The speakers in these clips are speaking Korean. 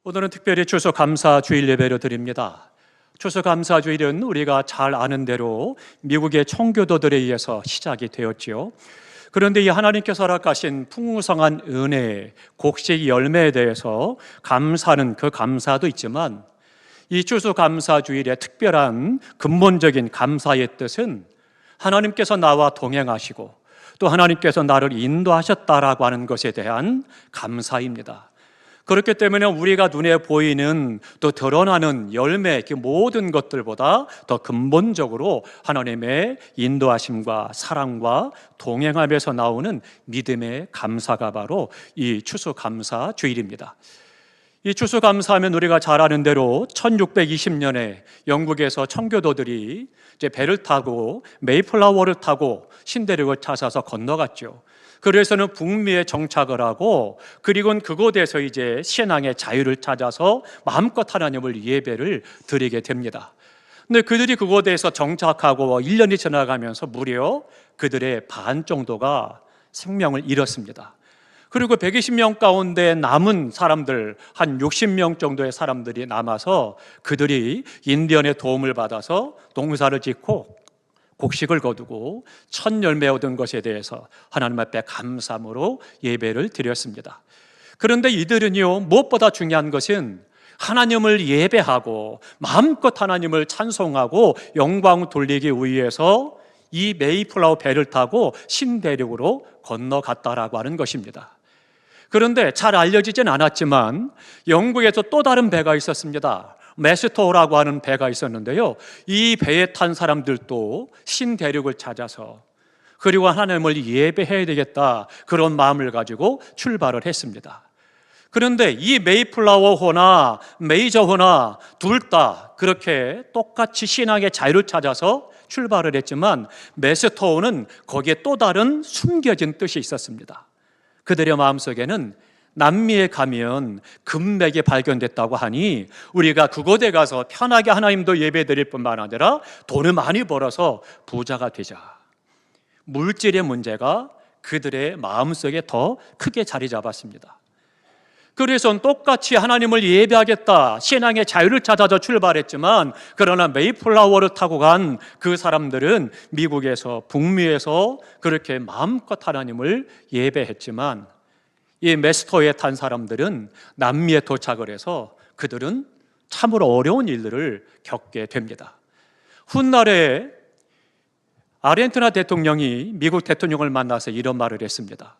오늘은 특별히 추수감사주일 예배를 드립니다. 추수감사주일은 우리가 잘 아는 대로 미국의 청교도들에 의해서 시작이 되었지요. 그런데 이 하나님께서 허락하신 풍성한 은혜, 곡식 열매에 대해서 감사하는 그 감사도 있지만 이 추수감사주일의 특별한 근본적인 감사의 뜻은 하나님께서 나와 동행하시고 또 하나님께서 나를 인도하셨다라고 하는 것에 대한 감사입니다. 그렇기 때문에 우리가 눈에 보이는 또 드러나는 열매, 그 모든 것들보다 더 근본적으로 하나님의 인도하심과 사랑과 동행하면서 나오는 믿음의 감사가 바로 이 추수감사주일입니다. 이 추수감사하면 우리가 잘 아는 대로 1620년에 영국에서 청교도들이 이제 배를 타고 메이플라워를 타고 신대륙을 찾아서 건너갔죠. 그래서는 북미에 정착을 하고 그리고는 그곳에서 이제 신앙의 자유를 찾아서 마음껏 하나님을 예배를 드리게 됩니다. 근데 그들이 그곳에서 정착하고 1년이 지나가면서 무려 그들의 반 정도가 생명을 잃었습니다. 그리고 120명 가운데 남은 사람들 한 60명 정도의 사람들이 남아서 그들이 인디언의 도움을 받아서 농사를 짓고 곡식을 거두고 첫 열매 얻은 것에 대해서 하나님 앞에 감사함으로 예배를 드렸습니다. 그런데 이들은요, 무엇보다 중요한 것은 하나님을 예배하고 마음껏 하나님을 찬송하고 영광 돌리기 위해서 이 메이플라워 배를 타고 신대륙으로 건너갔다라고 하는 것입니다. 그런데 잘 알려지진 않았지만 영국에서 또 다른 배가 있었습니다. 메스토라고 하는 배가 있었는데요, 이 배에 탄 사람들도 신대륙을 찾아서 그리고 하나님을 예배해야 되겠다 그런 마음을 가지고 출발을 했습니다. 그런데 이 메이플라워호나 메이저호나 둘 다 그렇게 똑같이 신앙의 자유를 찾아서 출발을 했지만 메스토호는 거기에 또 다른 숨겨진 뜻이 있었습니다. 그들의 마음속에는 남미에 가면 금맥이 발견됐다고 하니 우리가 그곳에 가서 편하게 하나님도 예배드릴 뿐만 아니라 돈을 많이 벌어서 부자가 되자. 물질의 문제가 그들의 마음속에 더 크게 자리 잡았습니다. 그래서 똑같이 하나님을 예배하겠다, 신앙의 자유를 찾아서 출발했지만 그러나 메이플라워를 타고 간 그 사람들은 미국에서 북미에서 그렇게 마음껏 하나님을 예배했지만 이 메스토에 탄 사람들은 남미에 도착을 해서 그들은 참으로 어려운 일들을 겪게 됩니다. 훗날에 아르헨티나 대통령이 미국 대통령을 만나서 이런 말을 했습니다.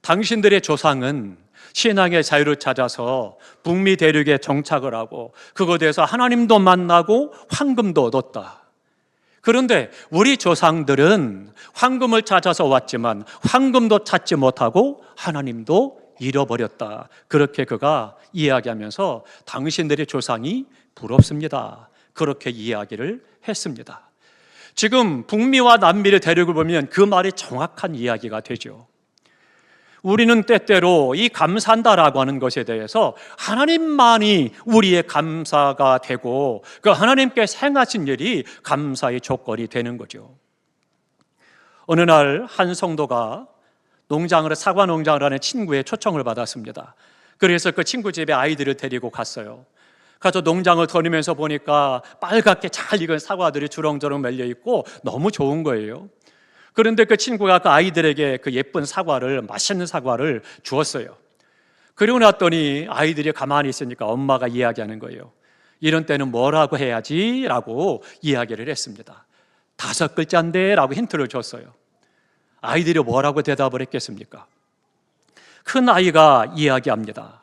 당신들의 조상은 신앙의 자유를 찾아서 북미 대륙에 정착을 하고 그곳에서 하나님도 만나고 황금도 얻었다. 그런데 우리 조상들은 황금을 찾아서 왔지만 황금도 찾지 못하고 하나님도 잃어버렸다. 그렇게 그가 이야기하면서 당신들의 조상이 부럽습니다. 그렇게 이야기를 했습니다. 지금 북미와 남미의 대륙을 보면 그 말이 정확한 이야기가 되죠. 우리는 때때로 이 감사한다라고 하는 것에 대해서 하나님만이 우리의 감사가 되고 그 하나님께 행하신 일이 감사의 조건이 되는 거죠. 어느 날 한 성도가 사과 농장을 하는 친구의 초청을 받았습니다. 그래서 그 친구 집에 아이들을 데리고 갔어요. 가서 농장을 다니면서 보니까 빨갛게 잘 익은 사과들이 주렁주렁 말려 있고 너무 좋은 거예요. 그런데 그 친구가 그 아이들에게 그 예쁜 사과를, 맛있는 사과를 주었어요. 그리고 났더니 아이들이 가만히 있으니까 엄마가 이야기하는 거예요. 이런 때는 뭐라고 해야지? 라고 이야기를 했습니다. 5글자인데? 라고 힌트를 줬어요. 아이들이 뭐라고 대답을 했겠습니까? 큰 아이가 이야기합니다.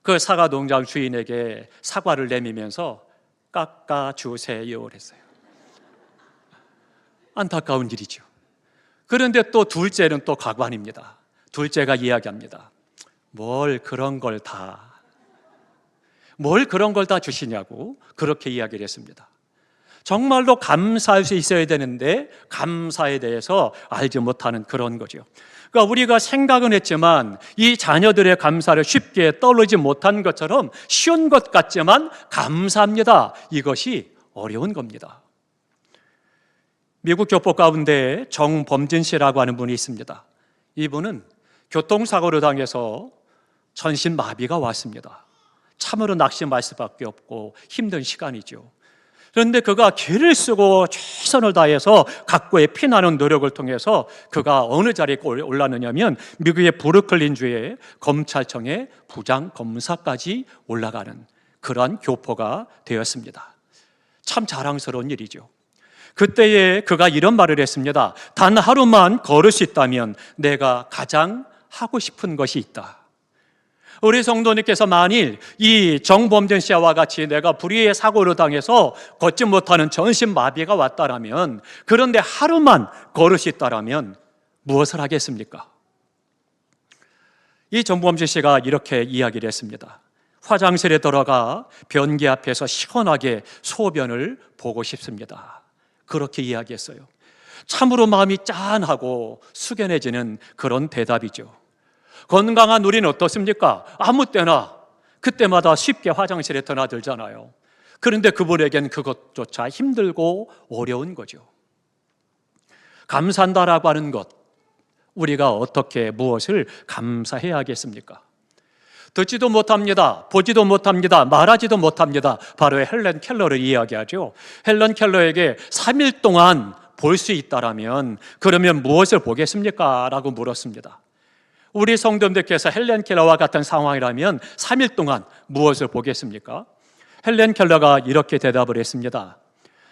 그 사과 농장 주인에게 사과를 내미면서 깎아주세요 했어요. 안타까운 일이죠. 그런데 또 둘째는 또 가관입니다. 둘째가 이야기합니다. 뭘 그런 걸 다 주시냐고 그렇게 이야기를 했습니다. 정말로 감사할 수 있어야 되는데 감사에 대해서 알지 못하는 그런 거죠. 그러니까 우리가 생각은 했지만 이 자녀들의 감사를 쉽게 떠올리지 못한 것처럼 쉬운 것 같지만 감사합니다. 이것이 어려운 겁니다. 미국 교포 가운데 정범진 씨라고 하는 분이 있습니다. 이분은 교통사고를 당해서 전신마비가 왔습니다. 참으로 낙심할 수밖에 없고 힘든 시간이죠. 그런데 그가 길을 쓰고 최선을 다해서 각고의 피나는 노력을 통해서 그가 어느 자리에 올랐느냐면 미국의 브루클린주의 검찰청의 부장 검사까지 올라가는 그러한 교포가 되었습니다. 참 자랑스러운 일이죠. 그때에 그가 이런 말을 했습니다. 단 하루만 걸을 수 있다면 내가 가장 하고 싶은 것이 있다. 우리 성도님께서 만일 이 정범준 씨와 같이 내가 불의의 사고를 당해서 걷지 못하는 전신마비가 왔다라면, 그런데 하루만 걸을 수 있다라면 무엇을 하겠습니까? 이 정범준 씨가 이렇게 이야기를 했습니다. 화장실에 들어가 변기 앞에서 시원하게 소변을 보고 싶습니다. 그렇게 이야기했어요. 참으로 마음이 짠하고 숙연해지는 그런 대답이죠. 건강한 우리는 어떻습니까? 아무 때나 그때마다 쉽게 화장실에 드나들잖아요. 그런데 그분에겐 그것조차 힘들고 어려운 거죠. 감사한다라고 하는 것, 우리가 어떻게 무엇을 감사해야 하겠습니까? 듣지도 못합니다. 보지도 못합니다. 말하지도 못합니다. 바로 헬렌 켈러를 이야기하죠. 헬렌 켈러에게 3일 동안 볼 수 있다라면 그러면 무엇을 보겠습니까? 라고 물었습니다. 우리 성도님들께서 헬렌 켈러와 같은 상황이라면 3일 동안 무엇을 보겠습니까? 헬렌 켈러가 이렇게 대답을 했습니다.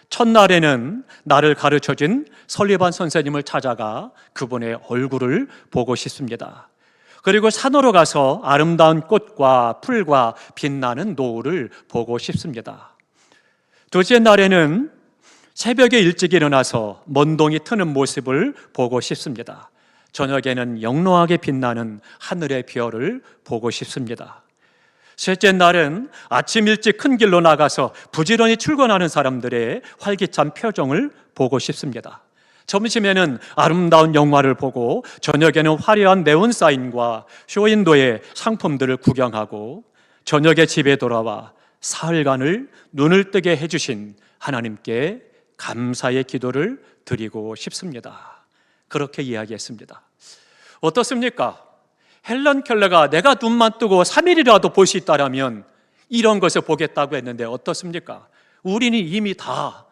첫날에는 나를 가르쳐준 설리반 선생님을 찾아가 그분의 얼굴을 보고 싶습니다. 그리고 산으로 가서 아름다운 꽃과 풀과 빛나는 노을을 보고 싶습니다. 둘째 날에는 새벽에 일찍 일어나서 먼동이 트는 모습을 보고 싶습니다. 저녁에는 영롱하게 빛나는 하늘의 별을 보고 싶습니다. 셋째 날은 아침 일찍 큰 길로 나가서 부지런히 출근하는 사람들의 활기찬 표정을 보고 싶습니다. 점심에는 아름다운 영화를 보고 저녁에는 화려한 네온사인과 쇼윈도의 상품들을 구경하고 저녁에 집에 돌아와 사흘간을 눈을 뜨게 해주신 하나님께 감사의 기도를 드리고 싶습니다. 그렇게 이야기했습니다. 어떻습니까? 헬렌 켈러가 내가 눈만 뜨고 3일이라도 볼 수 있다면 이런 것을 보겠다고 했는데 어떻습니까? 우리는 이미 다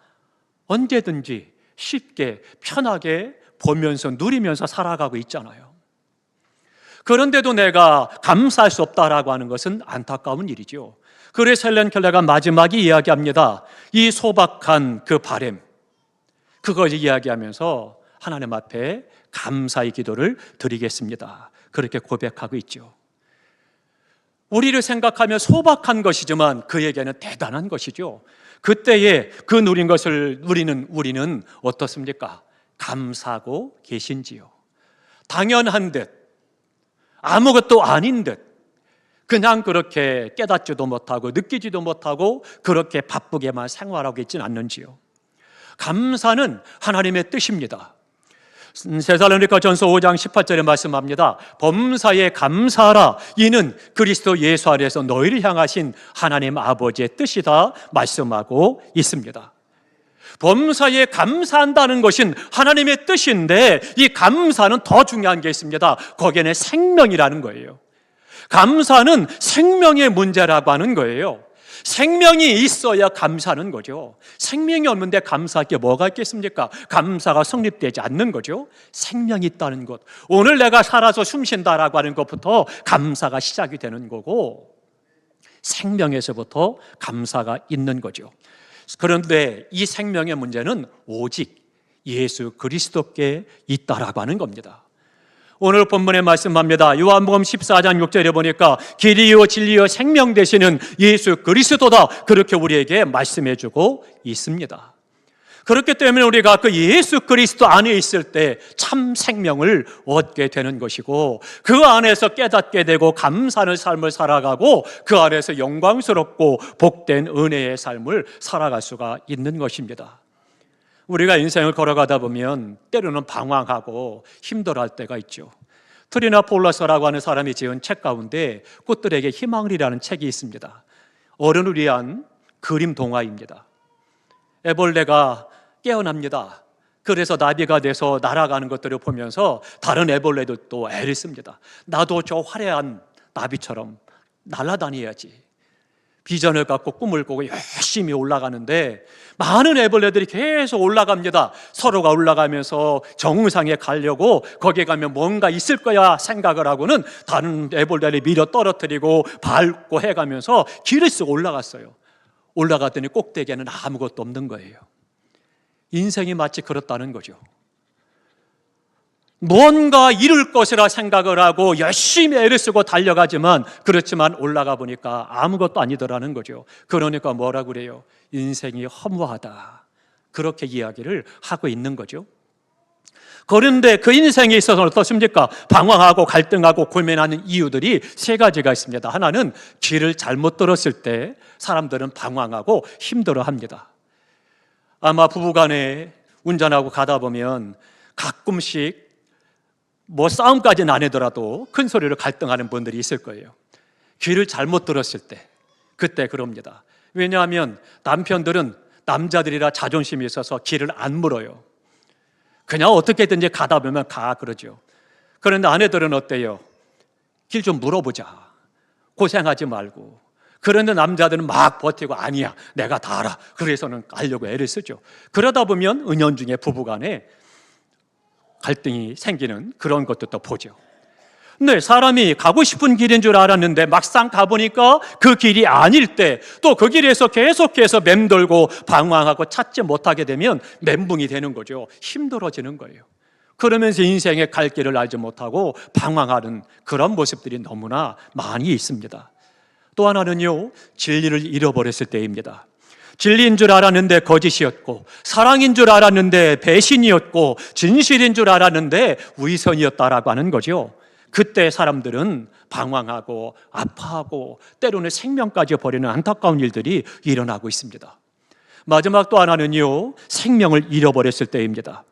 언제든지 쉽게 편하게 보면서 누리면서 살아가고 있잖아요. 그런데도 내가 감사할 수 없다라고 하는 것은 안타까운 일이죠. 그래서 헬렌 켈러가 마지막에 이야기합니다. 이 소박한 그 바람, 그걸 이야기하면서 하나님 앞에 감사의 기도를 드리겠습니다. 그렇게 고백하고 있죠. 우리를 생각하면 소박한 것이지만 그에게는 대단한 것이죠. 그때에 그 누린 것을 누리는 우리는 어떻습니까? 감사하고 계신지요? 당연한 듯, 아무것도 아닌 듯, 그냥 그렇게 깨닫지도 못하고 느끼지도 못하고 그렇게 바쁘게만 생활하고 있지는 않는지요? 감사는 하나님의 뜻입니다. 데살로니가 전서 5장 18절에 말씀합니다. 범사에 감사하라. 이는 그리스도 예수 안에서 너희를 향하신 하나님 아버지의 뜻이다 말씀하고 있습니다. 범사에 감사한다는 것은 하나님의 뜻인데 이 감사는 더 중요한 게 있습니다. 거기에는 생명이라는 거예요. 감사는 생명의 문제라고 하는 거예요. 생명이 있어야 감사하는 거죠. 생명이 없는데 감사할 게 뭐가 있겠습니까? 감사가 성립되지 않는 거죠. 생명이 있다는 것, 오늘 내가 살아서 숨쉰다라고 하는 것부터 감사가 시작이 되는 거고 생명에서부터 감사가 있는 거죠. 그런데 이 생명의 문제는 오직 예수 그리스도께 있다라고 하는 겁니다. 오늘 본문에 말씀합니다. 요한복음 14장 6절에 보니까 길이요 진리요 생명 되시는 예수 그리스도다, 그렇게 우리에게 말씀해주고 있습니다. 그렇기 때문에 우리가 그 예수 그리스도 안에 있을 때 참 생명을 얻게 되는 것이고 그 안에서 깨닫게 되고 감사하는 삶을 살아가고 그 안에서 영광스럽고 복된 은혜의 삶을 살아갈 수가 있는 것입니다. 우리가 인생을 걸어가다 보면 때로는 방황하고 힘들어할 때가 있죠. 트리나 폴러스라고 하는 사람이 지은 책 가운데 꽃들에게 희망이라는 책이 있습니다. 어른을 위한 그림 동화입니다. 애벌레가 깨어납니다. 그래서 나비가 돼서 날아가는 것들을 보면서 다른 애벌레들도 애를 씁니다. 나도 저 화려한 나비처럼 날아다녀야지. 비전을 갖고 꿈을 꾸고 열심히 올라가는데 많은 애벌레들이 계속 올라갑니다. 서로가 올라가면서 정상에 가려고 거기에 가면 뭔가 있을 거야 생각을 하고는 다른 애벌레를 밀어 떨어뜨리고 밟고 해가면서 길을 쓰고 올라갔어요. 올라갔더니 꼭대기에는 아무것도 없는 거예요. 인생이 마치 그렇다는 거죠. 뭔가 이룰 것이라 생각을 하고 열심히 애를 쓰고 달려가지만 그렇지만 올라가 보니까 아무것도 아니더라는 거죠. 그러니까 뭐라 그래요? 인생이 허무하다. 그렇게 이야기를 하고 있는 거죠. 그런데 그 인생에 있어서는 어떻습니까? 방황하고 갈등하고 고민하는 이유들이 세 가지가 있습니다. 하나는 길을 잘못 들었을 때 사람들은 방황하고 힘들어합니다. 아마 부부간에 운전하고 가다 보면 가끔씩 싸움까지는 아니더라도 큰 소리로 갈등하는 분들이 있을 거예요. 길을 잘못 들었을 때 그때 그럽니다. 왜냐하면 남편들은 남자들이라 자존심이 있어서 길을 안 물어요. 그냥 어떻게든지 가다 보면 가 그러죠. 그런데 아내들은 어때요? 길 좀 물어보자. 고생하지 말고. 그런데 남자들은 막 버티고 아니야 내가 다 알아. 그래서는 가려고 애를 쓰죠. 그러다 보면 은연중에 부부간에 갈등이 생기는 그런 것도 또 보죠. 네, 사람이 가고 싶은 길인 줄 알았는데 막상 가보니까 그 길이 아닐 때 또 그 길에서 계속해서 맴돌고 방황하고 찾지 못하게 되면 멘붕이 되는 거죠. 힘들어지는 거예요. 그러면서 인생의 갈 길을 알지 못하고 방황하는 그런 모습들이 너무나 많이 있습니다. 또 하나는요, 진리를 잃어버렸을 때입니다. 진리인 줄 알았는데 거짓이었고, 사랑인 줄 알았는데 배신이었고, 진실인 줄 알았는데 위선이었다라고 하는 거죠. 그때 사람들은 방황하고 아파하고 때로는 생명까지 버리는 안타까운 일들이 일어나고 있습니다. 마지막 또 하나는요, 생명을 잃어버렸을 때입니다.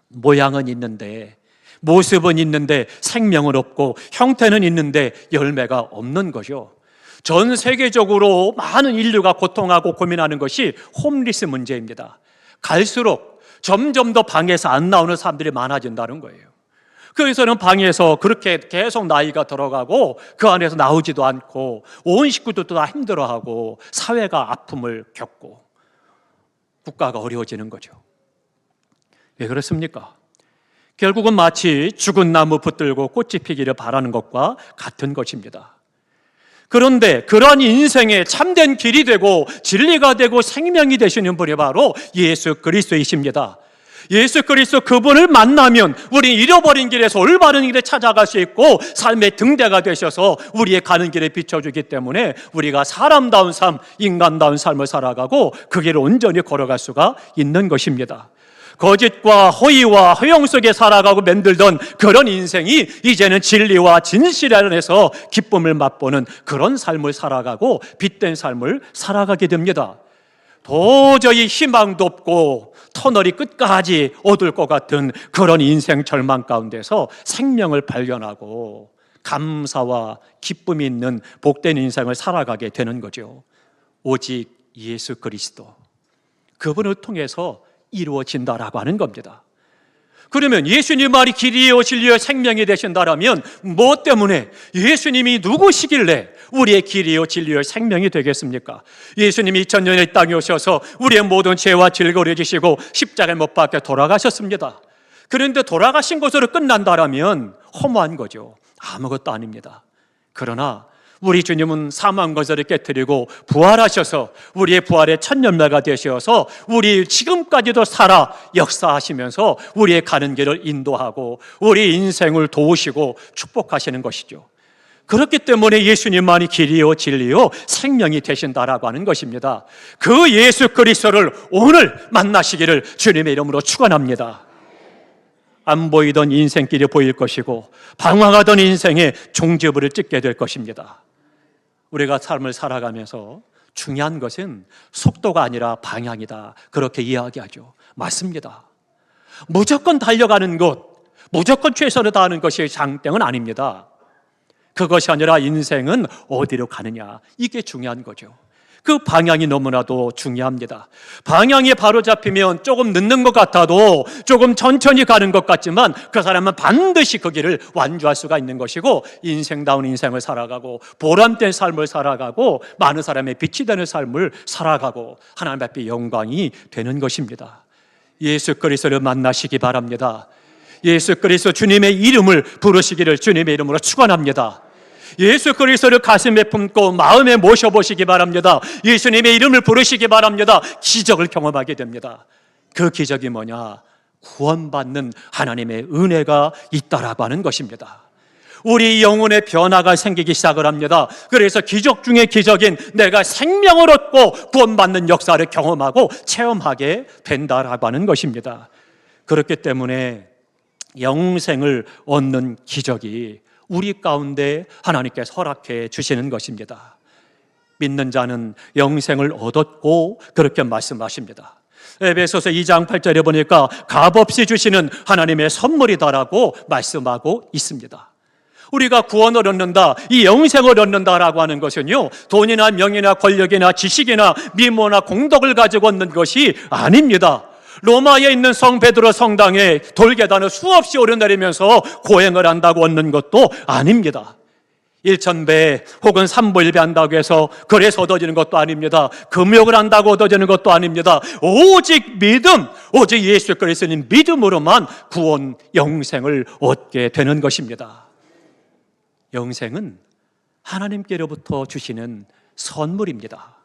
모양은 있는데, 모습은 있는데 생명은 없고 형태는 있는데 열매가 없는 거죠. 전 세계적으로 많은 인류가 고통하고 고민하는 것이 홈리스 문제입니다. 갈수록 점점 더 방에서 안 나오는 사람들이 많아진다는 거예요. 그래서는 방에서 그렇게 계속 나이가 들어가고 그 안에서 나오지도 않고 온 식구들도 다 힘들어하고 사회가 아픔을 겪고 국가가 어려워지는 거죠. 왜 그렇습니까? 결국은 마치 죽은 나무 붙들고 꽃이 피기를 바라는 것과 같은 것입니다. 그런데 그러한 인생의 참된 길이 되고 진리가 되고 생명이 되시는 분이 바로 예수 그리스도이십니다. 예수 그리스도 그분을 만나면 우리 잃어버린 길에서 올바른 길에 찾아갈 수 있고 삶의 등대가 되셔서 우리의 가는 길에 비춰주기 때문에 우리가 사람다운 삶, 인간다운 삶을 살아가고 그 길을 온전히 걸어갈 수가 있는 것입니다. 거짓과 허위와 허영 속에 살아가고 맴들던 그런 인생이 이제는 진리와 진실 안에서 기쁨을 맛보는 그런 삶을 살아가고 빛된 삶을 살아가게 됩니다. 도저히 희망도 없고 터널이 끝까지 어두울 것 같은 그런 인생 절망 가운데서 생명을 발견하고 감사와 기쁨이 있는 복된 인생을 살아가게 되는 거죠. 오직 예수 그리스도, 그분을 통해서 이루어진다라고 하는 겁니다. 그러면 예수님 말이 길이요 진리요 생명이 되신다라면 뭐 때문에 예수님이 누구시길래 우리의 길이요 진리요 생명이 되겠습니까? 예수님이 2000년에 땅에 오셔서 우리의 모든 죄와 질거를 지시고 십자가에 못 박혀 돌아가셨습니다. 그런데 돌아가신 것으로 끝난다라면 허무한 거죠. 아무것도 아닙니다. 그러나 우리 주님은 사망 권세를 깨뜨리고 부활하셔서 우리의 부활의 첫 열매가 되셔서 우리 지금까지도 살아 역사하시면서 우리의 가는 길을 인도하고 우리 인생을 도우시고 축복하시는 것이죠. 그렇기 때문에 예수님만이 길이요 진리요 생명이 되신다라고 하는 것입니다. 그 예수 그리스도를 오늘 만나시기를 주님의 이름으로 축원합니다. 안 보이던 인생길이 보일 것이고 방황하던 인생의 종지부를 찍게 될 것입니다. 우리가 삶을 살아가면서 중요한 것은 속도가 아니라 방향이다, 그렇게 이야기하죠. 맞습니다. 무조건 달려가는 것, 무조건 최선을 다하는 것이 장땡은 아닙니다. 그것이 아니라 인생은 어디로 가느냐, 이게 중요한 거죠. 그 방향이 너무나도 중요합니다. 방향이 바로 잡히면 조금 늦는 것 같아도 조금 천천히 가는 것 같지만 그 사람은 반드시 그 길을 완주할 수가 있는 것이고 인생다운 인생을 살아가고 보람된 삶을 살아가고 많은 사람의 빛이 되는 삶을 살아가고 하나님 앞에 영광이 되는 것입니다. 예수 그리스도를 만나시기 바랍니다. 예수 그리스도 주님의 이름을 부르시기를 주님의 이름으로 축원합니다. 예수 그리스도를 가슴에 품고 마음에 모셔보시기 바랍니다. 예수님의 이름을 부르시기 바랍니다. 기적을 경험하게 됩니다. 그 기적이 뭐냐? 구원받는 하나님의 은혜가 있다라고 하는 것입니다. 우리 영혼의 변화가 생기기 시작을 합니다. 그래서 기적 중에 기적인 내가 생명을 얻고 구원받는 역사를 경험하고 체험하게 된다라고 하는 것입니다. 그렇기 때문에 영생을 얻는 기적이 우리 가운데 하나님께서 허락해 주시는 것입니다. 믿는 자는 영생을 얻었고 그렇게 말씀하십니다. 에베소서 2장 8절에 보니까 값없이 주시는 하나님의 선물이다라고 말씀하고 있습니다. 우리가 구원을 얻는다, 이 영생을 얻는다라고 하는 것은요, 돈이나 명예나 권력이나 지식이나 미모나 공덕을 가지고 얻는 것이 아닙니다. 로마에 있는 성 베드로 성당에 돌계단을 수없이 오르내리면서 고행을 한다고 얻는 것도 아닙니다. 1000배 혹은 3보 1배 한다고 해서 그래서 얻어지는 것도 아닙니다. 금욕을 한다고 얻어지는 것도 아닙니다. 오직 믿음, 오직 예수 그리스도님 믿음으로만 구원, 영생을 얻게 되는 것입니다. 영생은 하나님께로부터 주시는 선물입니다.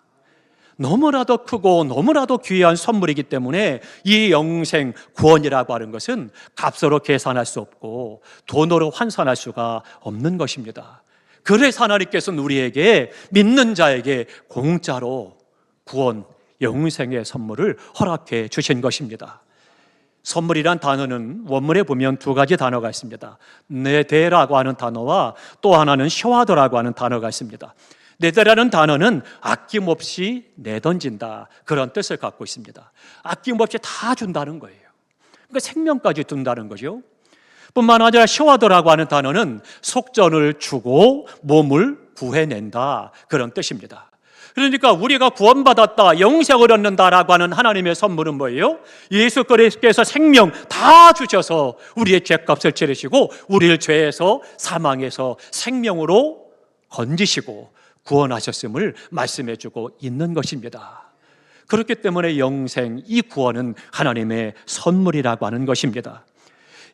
너무나도 크고 너무나도 귀한 선물이기 때문에 이 영생, 구원이라고 하는 것은 값으로 계산할 수 없고 돈으로 환산할 수가 없는 것입니다. 그래서 하나님께서는 우리에게, 믿는 자에게 공짜로 구원, 영생의 선물을 허락해 주신 것입니다. 선물이란 단어는 원문에 보면 두 가지 단어가 있습니다. 네데라고 하는 단어와 또 하나는 쇼하더라고 하는 단어가 있습니다. 네데라는 단어는 아낌없이 내던진다, 그런 뜻을 갖고 있습니다. 아낌없이 다 준다는 거예요. 그러니까 생명까지 둔다는 거죠. 뿐만 아니라 쇼하더라고 하는 단어는 속전을 주고 몸을 구해낸다, 그런 뜻입니다. 그러니까 우리가 구원받았다, 영생을 얻는다라고 하는 하나님의 선물은 뭐예요? 예수 그리스도께서 생명 다 주셔서 우리의 죄값을 치르시고 우리를 죄에서, 사망에서 생명으로 건지시고 구원하셨음을 말씀해주고 있는 것입니다. 그렇기 때문에 영생, 이 구원은 하나님의 선물이라고 하는 것입니다.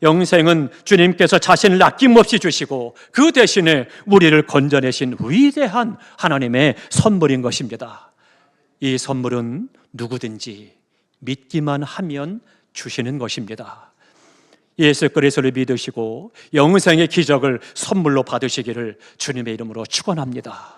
영생은 주님께서 자신을 아낌없이 주시고 그 대신에 우리를 건져내신 위대한 하나님의 선물인 것입니다. 이 선물은 누구든지 믿기만 하면 주시는 것입니다. 예수 그리스도를 믿으시고 영생의 기적을 선물로 받으시기를 주님의 이름으로 축원합니다.